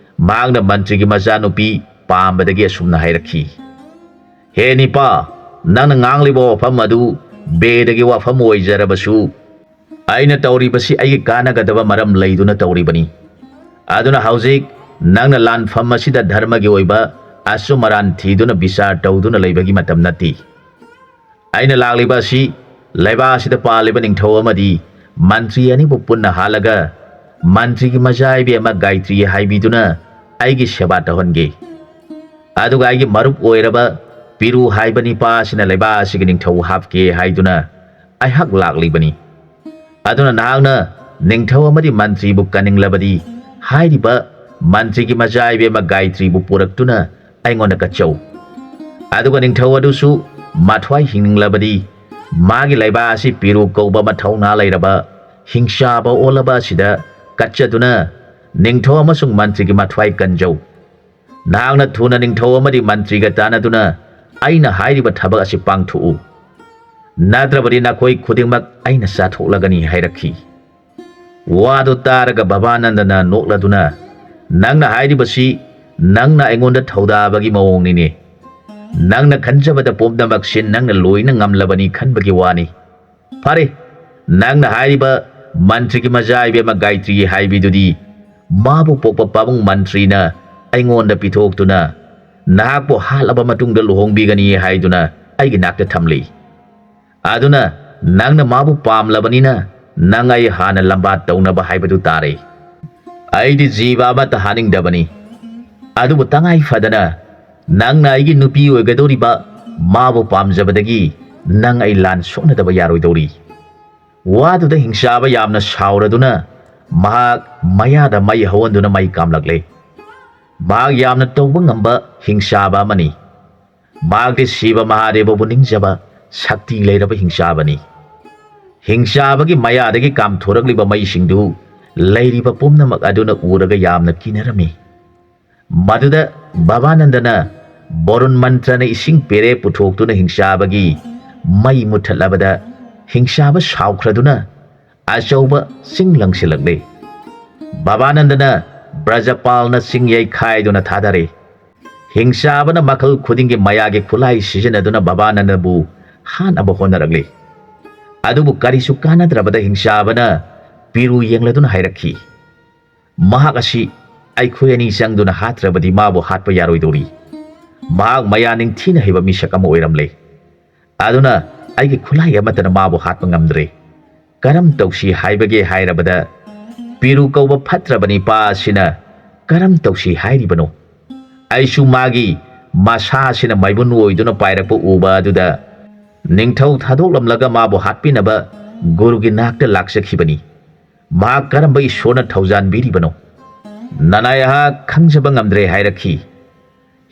ꯃꯍꯥꯛꯅ ꯃꯟꯇ꯭ꯔꯤꯒꯤ ꯃꯆꯥꯅꯨꯄꯤ ꯄꯥꯝꯕꯗꯒꯤ ꯑꯁꯨꯝꯅ ꯍꯥꯏꯔꯛꯈꯤ, ꯍꯦ ꯅꯤꯄꯥ, ꯅꯪꯅ ꯉꯥꯡꯂꯤꯕ ꯋꯥꯐꯝ ꯑꯗꯨ ꯕꯦꯗꯒꯤ ꯋꯥꯐꯝ ꯑꯣꯏꯖꯔꯕꯁꯨ ꯑꯩꯅ ꯇꯧꯔꯤꯕꯁꯤ ꯑꯩꯒꯤ ꯀꯥꯟꯅꯒꯗꯕ ꯃꯔꯝ ꯂꯩꯗꯨꯅ ꯇꯧꯔꯤꯕꯅꯤ꯫ ꯑꯗꯨꯅ ꯍꯧꯖꯤꯛ ꯅꯪꯅ ꯂꯥꯟꯐꯝ ꯑꯁꯤꯗ ꯙꯔꯃꯒꯤ ꯑꯣꯏꯕ ꯑꯆꯨꯝ ꯑꯔꯥꯟ ꯊꯤꯗꯨꯅ ꯕꯤꯆꯥꯔ ꯇꯧꯗꯨꯅ ꯂꯩꯕꯒꯤ ꯃꯇꯝ ꯅꯠꯇꯦ꯫ ꯑꯩꯅ ꯂꯥꯛꯂꯤꯕ ꯑꯁꯤ ꯂꯩꯕꯥꯛ ꯑꯁꯤꯗ ꯄꯥꯜꯂꯤꯕ ꯅꯤꯡꯊꯧ ꯑꯃꯗꯤ ꯃꯟꯇ꯭ꯔꯤ ꯑꯅꯤꯕꯨ ꯄꯨꯟꯅ ꯍꯥꯠꯂꯒ ꯃꯟꯇ꯭ꯔꯤꯒꯤ ꯃꯆꯥꯏꯕꯤ ꯑꯃ ꯒꯥꯏꯇ꯭ꯔꯤ ꯍꯥꯏꯕꯤꯗꯨꯅ ꯑꯩꯒꯤ ꯁꯦꯕꯥ ꯇꯧꯍꯟꯒꯦ꯫ ꯑꯗꯨꯒ ꯑꯩꯒꯤ ꯃꯔꯨꯞ ꯑꯣꯏꯔꯕ ꯄꯤꯔꯨ ꯍꯥꯏꯕ ꯅꯤꯄꯥ ꯑꯁꯤꯅ ꯂꯩꯕꯥꯛ ꯑꯁꯤꯒꯤ ꯅꯤꯡꯊꯧ ꯍꯥꯞꯀꯦ ꯍꯥꯏꯗꯨꯅ ꯑꯩꯍꯥꯛ ꯂꯥꯛꯂꯤꯕꯅꯤ꯫ ꯑꯗꯨꯅ ꯅꯍꯥꯛꯅ ꯅꯤꯡꯊꯧ ꯑꯃꯗꯤ ꯃꯟꯇ꯭ꯔꯤꯕꯨ ꯀꯟꯅꯤꯡꯂꯕꯗꯤ ꯍꯥꯏꯔꯤꯕ ꯃꯟꯇ꯭ꯔꯤꯒꯤ ꯃꯆꯥꯏꯕꯤ ꯑꯃ ꯒꯥꯏꯇ꯭ꯔꯤꯕꯨ ꯄꯨꯔꯛꯇꯨꯅ ꯑꯩꯉꯣꯟꯗ ꯀꯠꯆꯧ꯫ ꯑꯗꯨꯒ ꯅꯤꯡꯊꯧ ꯑꯗꯨꯁꯨ ꯃꯊ꯭ꯋꯥꯏ ꯍꯤꯡꯅꯤꯡꯂꯕꯗꯤ ꯃꯥꯒꯤ ꯂꯩꯕꯥꯛ ꯑꯁꯤ ꯄꯤꯔꯨ ꯀꯧꯕ ꯃꯊꯧꯅꯥ ꯂꯩꯔꯕ ꯍꯤꯡꯁꯥꯕ ꯑꯣꯜꯂꯕ ꯑꯁꯤꯗ ꯀꯠꯆꯗꯨꯅ ꯅꯤꯡꯊꯧ ꯑꯃꯁꯨꯡ ꯃꯟꯇ꯭ꯔꯤꯒꯤ ꯃꯊ꯭ꯋꯥꯏ ꯀꯟꯖꯧ꯫ ꯅꯍꯥꯛꯅ ꯊꯨꯅ ꯅꯤꯡꯊꯧ ꯑꯃꯗꯤ ꯃꯟꯇ꯭ꯔꯤꯒ ꯇꯥꯟꯅꯗꯨꯅ ꯑꯩꯅ ꯍꯥꯏꯔꯤꯕ ꯊꯕꯛ ꯑꯁꯤ ꯄꯥꯡꯊꯣꯛꯎ, ꯅꯠꯇ꯭ꯔꯕꯗꯤ ꯅꯈꯣꯏ ꯈꯨꯗꯤꯡꯃꯛ ꯑꯩꯅ ꯆꯥꯊꯣꯛꯂꯒꯅꯤ ꯍꯥꯏꯔꯛꯈꯤ꯫ ꯋꯥꯗꯨ ꯇꯥꯔꯒ ꯕꯕꯥꯅꯟꯗꯅ ꯅꯣꯛꯂꯗꯨꯅ, ꯅꯪꯅ ꯍꯥꯏꯔꯤꯕꯁꯤ ꯅꯪꯅ ꯑꯩꯉꯣꯟꯗ ꯊꯧꯗꯥꯕꯒꯤ ꯃꯑꯣꯡꯅꯤꯅꯦ꯫ ꯅꯪꯅ ꯈꯟꯖꯕꯗ ꯄꯨꯝꯅꯃꯛꯁꯤ ꯅꯪꯅ ꯂꯣꯏꯅ ꯉꯝꯂꯕꯅꯤ ꯈꯟꯕꯒꯤ ꯋꯥꯅꯤ꯫ ꯐꯔꯦ, ꯅꯪꯅ ꯍꯥꯏꯔꯤꯕ ꯃꯟꯇ꯭ꯔꯤꯒꯤ ꯃꯆꯥꯏꯕꯤ ꯑꯃ ꯒꯥꯏꯇ꯭ꯔꯤ ꯍꯥꯏꯕꯤꯗꯨꯗꯤ ꯃꯥꯕꯨ ꯄꯣꯛꯄ ꯄꯥꯕꯨꯡ ꯃꯟꯇ꯭ꯔꯤꯅ ꯑꯩꯉꯣꯟꯗ ꯄꯤꯊꯣꯛꯇꯨꯅ ꯅꯍꯥꯛꯄꯨ ꯍꯥꯠꯂꯕ ꯃꯇꯨꯡꯗ ꯂꯨꯍꯣꯡꯕꯤꯒꯅꯤ ꯍꯥꯏꯗꯨꯅ ꯑꯩꯒꯤ ꯅꯥꯛꯇ ꯊꯝꯂꯤ꯫ ꯑꯗꯨꯅ ꯅꯪꯅ ꯃꯥꯕꯨ ꯄꯥꯝꯂꯕꯅꯤꯅ ꯅꯪ ꯑꯩ ꯍꯥꯟꯅ ꯂꯝꯕꯥ ꯇꯧꯅꯕ ꯍꯥꯏꯕꯗꯨ ꯇꯥꯔꯦ꯫ ꯑꯩꯗꯤ ꯖꯤꯕ ꯑꯃꯠꯇ ꯍꯥꯠꯅꯤꯡꯗꯕꯅꯤ꯫ ꯑꯗꯨꯕꯨ ꯇꯉꯥꯏ ꯐꯗꯅ ꯅꯪꯅ ꯑꯩꯒꯤ ꯅꯨꯄꯤ ꯑꯣꯏꯒꯗꯧꯔꯤꯕ ꯃꯥꯕꯨ ꯄꯥꯝꯖꯕꯗꯒꯤ ꯅꯪ ꯑꯩ ꯂꯥꯟ ꯁꯣꯛꯅꯗꯕ ꯌꯥꯔꯣꯏꯗꯧꯔꯤ꯫ ꯋꯥꯗꯨꯗ ꯍꯤꯡꯁꯥꯕ ꯌꯥꯝꯅ ꯁꯥꯎꯔꯗꯨꯅ ꯃꯍꯥꯛ ꯃꯌꯥꯗ ꯃꯩ ꯍꯧꯍꯟꯗꯨꯅ ꯃꯩ ꯀꯥꯝꯂꯛꯂꯦ꯫ ꯃꯍꯥꯛ ꯌꯥꯝꯅ ꯇꯧꯕ ꯉꯝꯕ ꯍꯤꯡꯁꯥꯕ ꯑꯃꯅꯤ꯫ ꯃꯍꯥꯛꯇꯤ ꯁꯤꯕ ꯃꯍꯥꯗꯦꯕꯕꯨ ꯅꯤꯡꯖꯕ ꯁꯛꯇꯤ ꯂꯩꯔꯕ ꯍꯤꯡꯁꯥꯕꯅꯤ꯫ ꯍꯤꯡꯁꯥꯕꯒꯤ ꯃꯌꯥꯗꯒꯤ ꯀꯥꯝꯊꯣꯔꯛꯂꯤꯕ ꯃꯩꯁꯤꯡꯗꯨ ꯂꯩꯔꯤꯕ ꯄꯨꯝꯅꯃꯛ ꯑꯗꯨꯅ ꯎꯔꯒ ꯌꯥꯝꯅ ꯀꯤꯅꯔꯝꯃꯤ꯫ ꯃꯗꯨꯗ ꯕꯕꯥꯅꯟꯗꯅ ꯕꯣꯔꯨꯟ ꯃꯟꯇ꯭ꯔꯅ ꯏꯁꯤꯡ ꯄꯦꯔꯦ ꯄꯨꯊꯣꯛꯇꯨꯅ ꯍꯤꯡꯁꯥꯕꯒꯤ ꯃꯩ ꯃꯨꯠꯊꯠꯂꯕꯗ ꯍꯤꯡꯁꯥꯕ ꯁꯥꯎꯈ꯭ꯔꯗꯨꯅ ꯑꯆꯧꯕ ꯆꯤꯡ ꯂꯪꯁꯤꯜꯂꯛꯂꯦ꯫ ꯕꯕꯥꯅꯟꯗꯅ ꯕ꯭ꯔꯖꯄꯥꯜꯅ ꯆꯤꯡ ꯌꯩꯈꯥꯏꯗꯨꯅ ꯊꯥꯗꯔꯦ꯫ ꯍꯤꯡꯁꯥꯕꯅ ꯃꯈꯜ ꯈꯨꯗꯤꯡꯒꯤ ꯃꯌꯥꯒꯤ ꯈꯨꯠꯂꯥꯏ ꯁꯤꯖꯤꯟꯅꯗꯨꯅ ꯕꯕꯥꯅꯟꯗꯕꯨ ꯍꯥꯠꯅꯕ ꯍꯣꯠꯅꯔꯛꯂꯦ꯫ ꯑꯗꯨꯕꯨ ꯀꯔꯤꯁꯨ ꯀꯥꯟꯅꯗ꯭ꯔꯕꯗ ꯍꯤꯡꯁꯥꯕꯅ ꯄꯤꯔꯨ ꯌꯦꯡꯂꯗꯨꯅ ꯍꯥꯏꯔꯛꯈꯤ, ꯃꯍꯥꯛ ꯑꯁꯤ ꯑꯩꯈꯣꯏ ꯑꯅꯤ ꯆꯪꯗꯨꯅ ꯍꯥꯠꯇ꯭ꯔꯕꯗꯤ ꯃꯥꯕꯨ ꯍꯥꯠꯄ ꯌꯥꯔꯣꯏꯗꯧꯔꯤ ꯃꯍꯥꯛ ꯃꯌꯥ ꯅꯤꯡꯊꯤꯅ ꯍꯩꯕ ꯃꯤꯁꯛ ꯑꯃ ꯑꯣꯏꯔꯝꯂꯦ ꯑꯗꯨꯅ ꯑꯩꯒꯤ ꯈꯨꯠꯂꯥꯏ ꯑꯃꯠꯇꯅ ꯃꯥꯕꯨ ꯍꯥꯠꯄ ꯉꯝꯗ꯭ꯔꯦ ꯀꯔꯝ ꯇꯧꯁꯤ ꯍꯥꯏꯕꯒꯦ ꯍꯥꯏꯔꯕꯗ ꯄꯤꯔꯨ ꯀꯧꯕ ꯐꯠꯇ꯭ꯔꯕ ꯅꯤꯄꯥ ꯑꯁꯤꯅ ꯀꯔꯝ ꯇꯧꯁꯤ ꯍꯥꯏꯔꯤꯕꯅꯣ ꯑꯩꯁꯨ ꯃꯥꯒꯤ ꯃꯁꯥ ꯑꯁꯤꯅ ꯃꯥꯏꯕꯨꯟ ꯑꯣꯏꯗꯨꯅ ꯄꯥꯏꯔꯛꯄ ꯎꯕ ꯑꯗꯨꯗ ꯅꯤꯡꯊꯧ ꯊꯥꯗꯣꯛꯂꯝꯂꯒ ꯃꯥꯕꯨ ꯍꯥꯠꯄꯤꯅꯕ ꯒꯨꯔꯨꯒꯤ ꯅꯥꯛꯇ ꯂꯥꯛꯆꯈꯤꯕꯅꯤ ꯃꯍꯥꯛ ꯀꯔꯝꯕ ꯏꯁꯣꯔꯅ ꯊꯧꯖꯥꯟꯕꯤꯔꯤꯕꯅꯣ ꯅꯅꯥꯌꯥꯍꯥꯛ ꯈꯪꯖꯕ ꯉꯝꯗ꯭ꯔꯦ ꯍꯥꯏꯔꯛꯈꯤ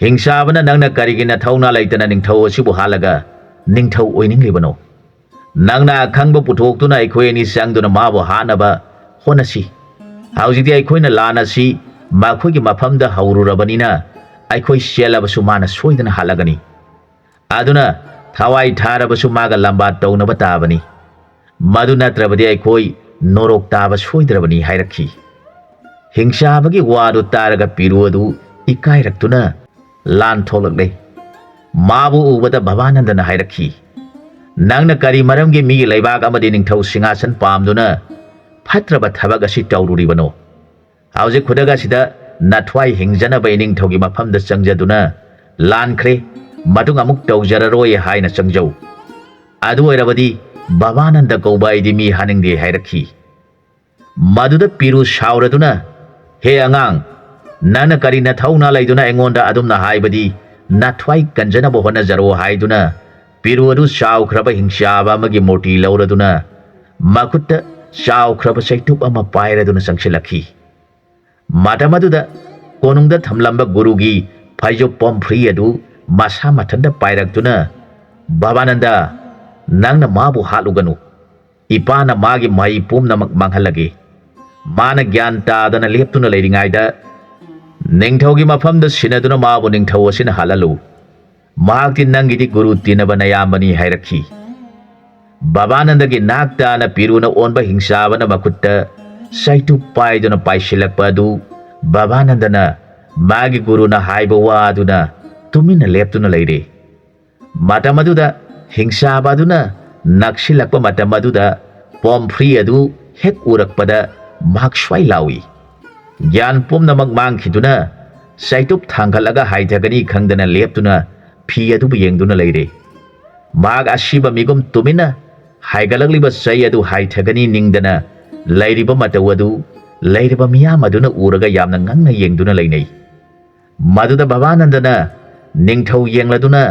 ꯍꯤꯡꯁꯥꯕꯅ ꯅꯪꯅ ꯀꯔꯤꯒꯤ ꯅꯊꯧꯅꯥ ꯂꯩꯇꯅ ꯅꯤꯡꯊꯧ ꯑꯁꯤꯕꯨ ꯍꯥꯠꯂꯒ ꯅꯤꯡꯊꯧ ꯑꯣꯏꯅꯤꯡꯂꯤꯕꯅꯣ ꯅꯪꯅ ꯑꯈꯪꯕ ꯄꯨꯊꯣꯛꯇꯨꯅ ꯑꯩꯈꯣꯏ ꯑꯅꯤ ꯆꯪꯗꯨꯅ ꯃꯥꯕꯨ ꯍꯥꯠꯅꯕ ꯍꯣꯠꯅꯁꯤ ꯍꯧꯖꯤꯛꯇꯤ ꯑꯩꯈꯣꯏꯅ ꯂꯥꯟ ꯑꯁꯤ ꯃꯈꯣꯏꯒꯤ ꯃꯐꯝꯗ ꯍꯧꯔꯨꯔꯕꯅꯤꯅ ꯑꯩꯈꯣꯏ ꯆꯦꯜꯂꯕꯁꯨ ꯃꯥꯅ ꯁꯣꯏꯗꯅ ꯍꯥꯠꯂꯒꯅꯤ ꯑꯗꯨꯅ ꯊꯋꯥꯏ ꯊꯥꯔꯕꯁꯨ ꯃꯥꯒ ꯂꯝꯕꯥ ꯇꯧꯅꯕ ꯇꯥꯕꯅꯤ ꯃꯗꯨ ꯅꯠꯇ꯭ꯔꯕꯗꯤ ꯑꯩꯈꯣꯏ ꯅꯣꯔꯣꯛ ꯇꯥꯕ ꯁꯣꯏꯗ꯭ꯔꯕꯅꯤ ꯍꯥꯏꯔꯛꯈꯤ ꯍꯤꯡꯁꯥꯕꯒꯤ ꯋꯥꯗꯨ ꯇꯥꯔꯒ ꯄꯤꯔꯨ ꯑꯗꯨ ꯏꯀꯥꯏꯔꯛꯇꯨꯅ ꯂꯥꯟ ꯊꯣꯛꯂꯛꯂꯦ ꯃꯥꯕꯨ ꯎꯕꯗ ꯚꯕꯥꯅꯟꯗꯅ ꯍꯥꯏꯔꯛꯈꯤ ꯅꯪꯅ ꯀꯔꯤ ꯃꯔꯝꯒꯤ ꯃꯤꯒꯤ ꯂꯩꯕꯥꯛ ꯑꯃꯗꯤ ꯅꯤꯡꯊꯧ ꯁꯤꯡꯍꯥꯁꯟ ꯄꯥꯝꯗꯨꯅ ꯐꯠꯇ꯭ꯔꯕ ꯊꯕꯛ ꯑꯁꯤ ꯇꯧꯔꯨꯔꯤꯕꯅꯣ ꯍꯧꯖꯤꯛ ꯈꯨꯗꯛ ꯑꯁꯤꯗ ꯅꯊ꯭ꯋꯥꯏ ꯍꯤꯡꯖꯅꯕ ꯏꯅꯤꯡꯊꯧꯒꯤ ꯃꯐꯝꯗ ꯆꯪꯖꯗꯨꯅ ꯂꯥꯟꯈ꯭ꯔꯦ ꯃꯇꯨꯡ ꯑꯃꯨꯛ ꯇꯧꯖꯔꯔꯣꯏ ꯍꯥꯏꯅ ꯆꯪꯖꯧ ꯑꯗꯨ ꯑꯣꯏꯔꯕꯗꯤ ꯚꯕꯥꯅꯟꯗ ꯀꯧꯕ ꯑꯩꯗꯤ ꯃꯤ ꯍꯥꯅꯤꯡꯗꯦ ꯍꯥꯏꯔꯛꯈꯤ ꯃꯗꯨꯗ ꯄꯤꯔꯨ ꯁꯥꯎꯔꯗꯨꯅ ꯍꯦ ꯑꯉꯥꯡ ꯅꯪꯅ ꯀꯔꯤ ꯅꯊꯧꯅꯥ ꯂꯩꯗꯨꯅ ꯑꯩꯉꯣꯟꯗ ꯑꯗꯨꯝꯅ ꯍꯥꯏꯕꯗꯤ ꯅꯊ꯭ꯋꯥꯏ ꯀꯟꯖꯅꯕ ꯍꯣꯠꯅꯖꯔꯣ ꯍꯥꯏꯗꯨꯅ ꯄꯤꯔꯨ ꯑꯗꯨ ꯆꯥꯎꯈ꯭ꯔꯕ ꯍꯤꯡꯆꯥꯕ ꯑꯃꯒꯤ ꯃꯨꯔꯇꯤ ꯂꯧꯔꯗꯨꯅ ꯃꯈꯨꯠꯇ ꯆꯥꯎꯈ꯭ꯔꯕ ꯆꯩꯇꯨꯞ ꯑꯃ ꯄꯥꯏꯔꯗꯨꯅ ꯆꯪꯁꯤꯜꯂꯛꯈꯤ ꯃꯇꯝ ꯑꯗꯨꯗ ꯀꯣꯅꯨꯡꯗ ꯊꯝꯂꯝꯕ ꯒꯨꯔꯨꯒꯤ ꯐꯩꯖꯣꯞ ꯄꯣꯝꯐ꯭ꯔꯤ ꯑꯗꯨ ꯃꯁꯥ ꯃꯊꯟꯇ ꯄꯥꯏꯔꯛꯇꯨꯅ ꯚꯕꯥꯅꯟꯗ ꯅꯪꯅ ꯃꯥꯕꯨ ꯍꯥꯠꯂꯨꯒꯅꯨ ꯏꯄꯥꯅ ꯃꯥꯒꯤ ꯃꯍꯩ ꯄꯨꯝꯅꯃꯛ ꯃꯥꯡꯍꯜꯂꯒꯦ ꯃꯥꯅ ꯒ꯭ꯌꯥꯟ ꯇꯥꯗꯅ ꯂꯦꯞꯇꯨꯅ ꯂꯩꯔꯤꯉꯩꯗ ꯅꯤꯡꯊꯧꯒꯤ ꯃꯐꯝꯗ ꯁꯤꯟꯅꯗꯨꯅ ꯃꯥꯕꯨ ꯅꯤꯡꯊꯧ ꯑꯁꯤꯅ ꯍꯥꯠꯍꯜꯂꯨ ꯃꯍꯥꯛꯇꯤ ꯅꯪꯒꯤꯗꯤ ꯒꯨꯔꯨ ꯇꯤꯟꯅꯕ ꯅꯌꯥꯝꯕꯅꯤ ꯍꯥꯏꯔꯛꯈꯤ ꯚꯕꯥꯅꯟꯗꯒꯤ ꯅꯥꯛ ꯇꯥꯅ ꯄꯤꯔꯨꯅ ꯑꯣꯟꯕ ꯍꯤꯡꯁꯥꯕꯅ ꯃꯈꯨꯠꯇ ꯆꯩꯇꯨꯞ ꯄꯥꯏꯗꯨꯅ ꯄꯥꯏꯁꯤꯜꯂꯛꯄ ꯑꯗꯨ ꯚꯕꯥꯅꯟꯗꯅ ꯃꯥꯒꯤ ꯒꯨꯔꯨꯅ ꯍꯥꯏꯕ ꯋꯥ ꯑꯗꯨꯅ ꯇꯨꯃꯤꯟꯅ ꯂꯦꯞꯇꯨꯅ ꯂꯩꯔꯦ ꯃꯇꯝ ꯑꯗꯨꯗ ꯍꯤꯡꯁꯥꯕ ꯑꯗꯨꯅ ꯅꯛꯁꯤꯜꯂꯛꯄ ꯃꯇꯝ ꯑꯗꯨꯗ ꯄꯣꯝꯐ꯭ꯔꯤ ꯑꯗꯨ ꯍꯦꯛ ꯎꯔꯛꯄꯗ ꯃꯍꯥꯛ ꯁ꯭ꯋꯥꯏ ꯂꯥꯎꯏ ꯒ꯭ꯌꯥꯟ ꯄꯨꯝꯅꯃꯛ ꯃꯥꯡꯈꯤꯗꯨꯅ ꯆꯩꯇꯨꯞ ꯊꯥꯡꯒꯠꯂꯒ ꯍꯥꯏꯊꯒꯅꯤ ꯈꯪꯗꯅ ꯂꯦꯞꯇꯨꯅ ꯐꯤ ꯑꯗꯨꯕꯨ ꯌꯦꯡꯗꯨꯅ ꯂꯩꯔꯦ ꯃꯍꯥꯛ ꯑꯁꯤꯕ ꯃꯤꯒꯨꯝ ꯇꯨꯃꯤꯟꯅ ꯍꯥꯏꯒꯠꯂꯛꯂꯤꯕ ꯆꯩ ꯑꯗꯨ ꯍꯥꯏꯊꯒꯅꯤ ꯅꯤꯡꯗꯅ ꯂꯩꯔꯤꯕ ꯃꯇꯧ ꯑꯗꯨ ꯂꯩꯔꯤꯕ ꯃꯤꯌꯥꯝ ꯑꯗꯨꯅ ꯎꯔꯒ ꯌꯥꯝꯅ ꯉꯛꯅ ꯌꯦꯡꯗꯨꯅ ꯂꯩꯅꯩ ꯃꯗꯨꯗ ꯚꯕꯥꯅꯟꯗꯅ ꯅꯤꯡꯊꯧ ꯌꯦꯡꯂꯗꯨꯅ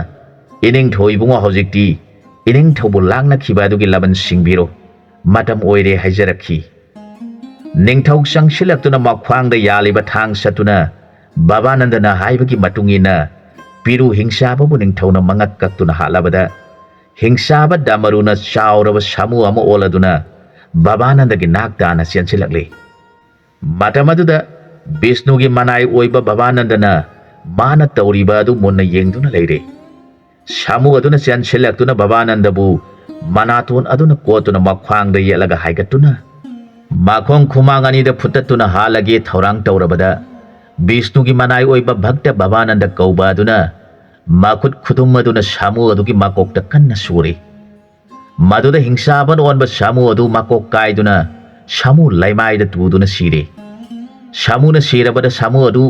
ꯏꯅꯤꯡꯊꯧ ꯏꯕꯨꯡꯉꯣ ꯍꯧꯖꯤꯛꯇꯤ ꯏꯅꯤꯡꯊꯧꯕꯨ ꯂꯥꯛꯅꯈꯤꯕ ꯑꯗꯨꯒꯤ ꯂꯃꯟ ꯁꯤꯡꯕꯤꯔꯣ ꯃꯇꯝ ꯑꯣꯏꯔꯦ ꯍꯥꯏꯖꯔꯛꯈꯤ ꯅꯤꯡꯊꯧ ꯆꯪꯁꯤꯜꯂꯛꯇꯨꯅ ꯃꯈ꯭ꯋꯥꯡꯗ ꯌꯥꯜꯂꯤꯕ ꯊꯥꯡ ꯁꯠꯇꯨꯅ ꯚꯕꯥꯅꯟꯗꯅ ꯍꯥꯏꯕꯒꯤ ꯃꯇꯨꯡ ꯏꯟꯅ ꯄꯤꯔꯨ ꯍꯤꯡꯁꯥꯕꯕꯨ ꯅꯤꯡꯊꯧꯅ ꯃꯉꯛ ꯀꯛꯇꯨꯅ ꯍꯥꯠꯂꯕꯗ ꯍꯤꯡꯁꯥꯕ ꯗꯃꯔꯨꯅ ꯆꯥꯎꯔꯕ ꯁꯥꯃꯨ ꯑꯃ ꯑꯣꯜꯂꯗꯨꯅ ꯚꯕꯥꯅꯟꯗꯒꯤ ꯅꯥꯛ ꯇꯥꯅ ꯆꯦꯟꯁꯤꯜꯂꯛꯂꯦ ꯃꯇꯝ ꯑꯗꯨꯗ ꯕꯤꯁꯅꯨꯒꯤ ꯃꯅꯥꯏ ꯑꯣꯏꯕ ꯚꯕꯥꯅꯟꯗꯅ ꯃꯥꯅ ꯇꯧꯔꯤꯕ ꯑꯗꯨ ꯃꯨꯟꯅ ꯌꯦꯡꯗꯨꯅ ꯂꯩꯔꯦ ꯁꯥꯃꯨ ꯑꯗꯨꯅ ꯆꯦꯟꯁꯤꯜꯂꯛꯇꯨꯅ ꯚꯕꯥꯅꯟꯗꯕꯨ ꯃꯅꯥꯇꯣꯟ ꯑꯗꯨꯅ ꯀꯣꯠꯇꯨꯅ ꯃꯈ꯭ꯋꯥꯡꯗ ꯌꯦꯠꯂꯒ ꯍꯥꯏꯒꯠꯇꯨꯅ ꯃꯈꯣꯡ ꯈꯨꯃꯥꯡ ꯑꯅꯤꯗ ꯐꯨꯠꯇꯠꯇꯨꯅ ꯍꯥꯠꯂꯒꯦ ꯊꯧꯔꯥꯡ ꯇꯧꯔꯕꯗ ꯕꯤꯁꯅꯨꯒꯤ ꯃꯅꯥꯏ ꯑꯣꯏꯕ ꯚꯛꯇ ꯚꯕꯥꯅꯟꯗ ꯀꯧꯕ ꯑꯗꯨꯅ ꯃꯈꯨꯠ ꯈꯨꯗꯨꯝ ꯑꯗꯨꯅ ꯁꯥꯃꯨ ꯑꯗꯨꯒꯤ ꯃꯀꯣꯛꯇ ꯀꯟꯅ ꯁꯨꯔꯦ ꯃꯗꯨꯗ ꯍꯤꯡꯁꯥꯕꯅ ꯑꯣꯟꯕ ꯁꯥꯃꯨ ꯑꯗꯨ ꯃꯀꯣꯛ ꯀꯥꯏꯗꯨꯅ ꯁꯥꯃꯨ ꯂꯩꯃꯥꯏꯗ ꯇꯨꯗꯨꯅ ꯁꯤꯔꯦ ꯁꯥꯃꯨꯅ ꯁꯤꯔꯕꯗ ꯁꯥꯃꯨ ꯑꯗꯨ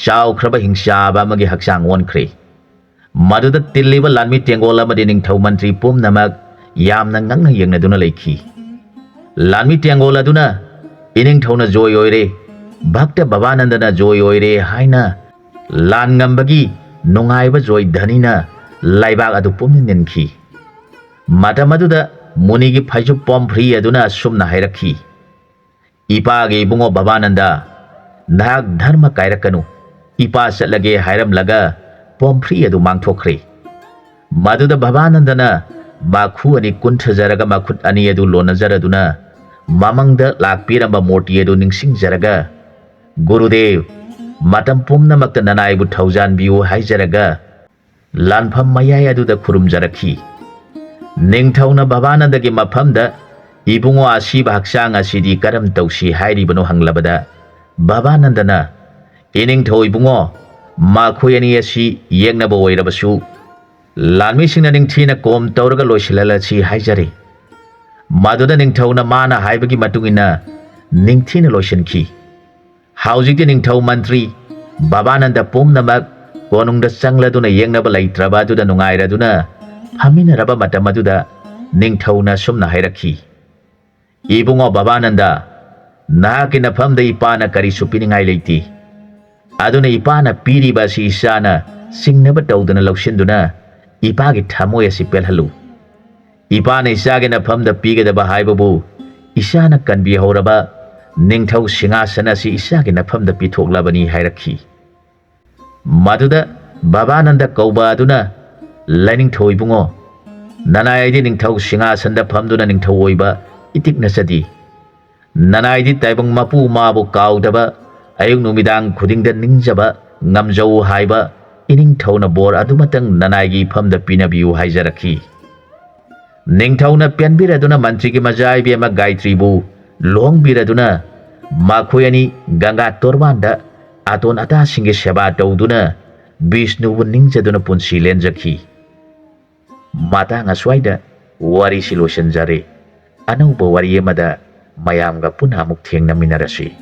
ꯆꯥꯎꯈ꯭ꯔꯕ ꯍꯤꯡꯁꯥꯕ ꯑꯃꯒꯤ ꯍꯛꯆꯥꯡ ꯑꯣꯟꯈ꯭ꯔꯦ ꯃꯗꯨꯗ ꯇꯤꯜꯂꯤꯕ ꯂꯥꯟꯃꯤ ꯇꯦꯡꯒꯣꯜ ꯑꯃꯗꯤ ꯅꯤꯡꯊꯧ ꯃꯟꯇ꯭ꯔꯤ ꯄꯨꯝꯅꯃꯛ ꯌꯥꯝꯅ ꯉꯛꯅ ꯌꯦꯡꯅꯗꯨꯅ ꯂꯩꯈꯤ ꯂꯥꯟꯃꯤ ꯇꯦꯡꯒꯣꯜ ꯑꯗꯨꯅ ꯏꯅꯤꯡꯊꯧꯅ ꯖꯣꯏ ꯑꯣꯏꯔꯦ ꯚꯛꯇ ꯚꯕꯥꯅꯟꯗꯅ ꯖꯣꯏ ꯑꯣꯏꯔꯦ ꯍꯥꯏꯅ ꯂꯥꯟ ꯉꯝꯕꯒꯤ ꯅꯨꯡꯉꯥꯏꯕ ꯖꯣꯏ ꯙꯅꯤꯅ ꯂꯩꯕꯥꯛ ꯑꯗꯨ ꯄꯨꯝꯅ ꯅꯤꯟꯈꯤ ꯃꯇꯝ ꯑꯗꯨꯗ ꯃꯨꯅꯤꯒꯤ ꯐꯩꯖꯨꯞ ꯄꯣꯝꯐ꯭ꯔꯤ ꯑꯗꯨꯅ ꯑꯁꯨꯝꯅ ꯍꯥꯏꯔꯛꯈꯤ ꯏꯄꯥꯒꯤ ꯏꯕꯨꯡꯉꯣ ꯚꯕꯥꯅꯟꯗ ꯅꯍꯥꯛ ꯙꯔꯃ ꯀꯥꯏꯔꯛꯀꯅꯨ ꯏꯄꯥ ꯆꯠꯂꯒꯦ ꯍꯥꯏꯔꯝꯂꯒ ꯄꯣꯝꯐ꯭ꯔꯤ ꯑꯗꯨ ꯃꯥꯡꯊꯣꯛꯈ꯭ꯔꯦ ꯃꯗꯨꯗ ꯚꯕꯥꯅꯟꯗꯅ ꯃꯈꯨ ꯑꯅꯤ ꯀꯨꯟꯊꯖꯔꯒ ꯃꯈꯨꯠ ꯑꯅꯤ ꯑꯗꯨ ꯂꯣꯟꯅꯖꯔꯗꯨꯅ ꯃꯃꯪꯗ ꯂꯥꯛꯄꯤꯔꯝꯕ ꯃꯨꯔꯇꯤ ꯑꯗꯨ ꯅꯤꯡꯁꯤꯡꯖꯔꯒ ꯒꯨꯔꯨꯗꯦv ꯃꯇꯝ ꯄꯨꯝꯅꯃꯛꯇ ꯅꯅꯥꯏꯕꯨ ꯊꯧꯖꯥꯟꯕꯤꯌꯨ ꯍꯥꯏꯖꯔꯒ ꯂꯥꯟꯐꯝ ꯃꯌꯥꯏ ꯑꯗꯨꯗ ꯈꯨꯔꯨꯝꯖꯔꯛꯈꯤ ꯅꯤꯡꯊꯧꯅ ꯚꯕꯥꯅꯟꯗꯒꯤ ꯃꯐꯝꯗ ꯏꯕꯨꯡꯉꯣ ꯑꯁꯤꯕ ꯍꯛꯆꯥꯡ ꯑꯁꯤꯗꯤ ꯀꯔꯝ ꯇꯧꯁꯤ ꯍꯥꯏꯔꯤꯕꯅꯣ ꯍꯪꯂꯕꯗ ꯚꯕꯥꯅꯟꯗꯅ ꯏꯅꯤꯡꯊꯧ ꯏꯕꯨꯡꯉꯣ ꯃꯈꯣꯏ ꯑꯅꯤ ꯑꯁꯤ ꯌꯦꯛꯅꯕ ꯑꯣꯏꯔꯕꯁꯨ ꯂꯥꯟꯃꯤꯁꯤꯡꯅ ꯅꯤꯡꯊꯤꯅ ꯀꯣꯝ ꯇꯧꯔꯒ ꯂꯣꯏꯁꯤꯜꯍꯜꯂꯁꯤ ꯍꯥꯏꯖꯔꯤ ꯃꯗꯨꯗ ꯅꯤꯡꯊꯧꯅ ꯃꯥꯅ ꯍꯥꯏꯕꯒꯤ ꯃꯇꯨꯡ ꯏꯟꯅ ꯅꯤꯡꯊꯤꯅ ꯂꯣꯏꯁꯤꯟꯈꯤ ꯍꯧꯖꯤꯛꯇꯤ ꯅꯤꯡꯊꯧ ꯃꯟꯇ꯭ꯔꯤ ꯕꯕꯥꯅꯟꯗ ꯄꯨꯝꯅꯃꯛ ꯀꯣꯅꯨꯡꯗ ꯆꯪꯂꯗꯨꯅ ꯌꯦꯡꯅꯕ ꯂꯩꯇ꯭ꯔꯕ ꯑꯗꯨꯗ ꯅꯨꯡꯉꯥꯏꯔꯗꯨꯅ ꯐꯝꯃꯤꯟꯅꯔꯕ ꯃꯇꯝ ꯑꯗꯨꯗ ꯅꯤꯡꯊꯧꯅ ꯁꯨꯝꯅ ꯍꯥꯏꯔꯛꯈꯤ, ꯏꯕꯨꯡꯉꯣ ꯕꯕꯥꯅꯟꯗ, ꯅꯍꯥꯛꯀꯤ ꯅꯐꯝꯗ ꯏꯄꯥꯅ ꯀꯔꯤꯁꯨ ꯄꯤꯅꯤꯡꯉꯥꯏ ꯂꯩꯇꯦ. ꯑꯗꯨꯅ ꯏꯄꯥꯅ ꯄꯤꯔꯤꯕ ꯑꯁꯤ ꯏꯆꯥꯅ ꯆꯤꯡꯅꯕ ꯇꯧꯗꯨꯅ ꯂꯧꯁꯤꯟꯗꯨꯅ ꯏꯄꯥꯒꯤ ꯊꯃꯣꯏ ꯑꯁꯤ ꯄꯦꯜꯍꯜꯂꯨ. ꯏꯄꯥꯅ ꯏꯆꯥꯒꯤ ꯅꯐꯝꯗ ꯄꯤꯒꯗꯕ ꯍꯥꯏꯕꯕꯨ ꯏꯆꯥꯅ ꯀꯟꯕꯤꯍꯧꯔꯕ ꯅꯤꯡꯊꯧ ꯁꯤꯡꯍꯥꯁꯟ ꯑꯁꯤ ꯏꯆꯥꯒꯤ ꯅꯐꯝꯗ ꯄꯤꯊꯣꯛꯂꯕꯅꯤ ꯍꯥꯏꯔꯛꯈꯤ. ꯃꯗꯨꯗ ꯕꯕꯥꯅꯟꯗ ꯀꯧꯕ ꯑꯗꯨꯅ, ꯂꯥꯏꯅꯤꯡꯊꯧ ꯏꯕꯨꯡꯉꯣ, ꯅꯅꯥꯏꯗꯤ ꯅꯤꯡꯊꯧ ꯁꯤꯡꯍꯥꯁꯟꯗ ꯐꯝꯗꯨꯅ ꯅꯤꯡꯊꯧ ꯑꯣꯏꯕ ꯏꯇꯤꯛ ꯅꯆꯗꯦ. ꯅꯅꯥꯏꯗꯤ ꯇꯥꯏꯕꯪ ꯃꯄꯨ ꯃꯥꯕꯨ ꯀꯥꯎꯗꯕ, ꯑꯌꯨꯛ ꯅꯨꯃꯤꯗꯥꯡ ꯈꯨꯗꯤꯡꯗ ꯅꯤꯡꯖꯕ ꯉꯝꯖꯧ ꯍꯥꯏꯕ ꯏꯅꯤꯡꯊꯧꯅ ꯕꯣꯔ ꯑꯗꯨꯃꯇꯪ ꯅꯅꯥꯏꯒꯤ ꯏꯐꯝꯗ ꯄꯤꯅꯕꯤꯌꯨ ꯍꯥꯏꯖꯔꯛꯈꯤ. ꯅꯤꯡꯊꯧꯅ ꯄꯦꯟꯕꯤꯔꯗꯨꯅ ꯃꯟꯇ꯭ꯔꯤꯒꯤ ꯃꯆꯥꯏꯕꯦꯝꯃ ꯒꯥꯏꯇ꯭ꯔꯤꯕꯨ ꯂꯨꯍꯣꯡꯕꯤꯔꯗꯨꯅ ꯃꯈꯣꯏ ꯑꯅꯤ ꯒꯪꯒꯥ ꯇꯣꯔꯕꯥꯟꯗ ꯑꯇꯣꯟ ꯑꯇꯥꯁꯤꯡꯒꯤ ꯁꯦꯕꯥ ꯇꯧꯗꯨꯅ ꯕꯤꯁꯅꯨꯕꯨ ꯅꯤꯡꯖꯗꯨꯅ ꯄꯨꯟꯁꯤ ꯂꯦꯟꯖꯈꯤ. ꯃꯇꯥꯡ ꯑꯁ꯭ꯋꯥꯏꯗ ꯋꯥꯔꯤꯁꯤ ꯂꯣꯏꯁꯤꯟꯖꯔꯦ. ꯑꯅꯧꯕ ꯋꯥꯔꯤ ꯑꯃꯗ ꯃꯌꯥꯝꯒ ꯄꯨꯟꯅ ꯑꯃꯨꯛ ꯊꯦꯡꯅꯃꯤꯟꯅꯔꯁꯤ.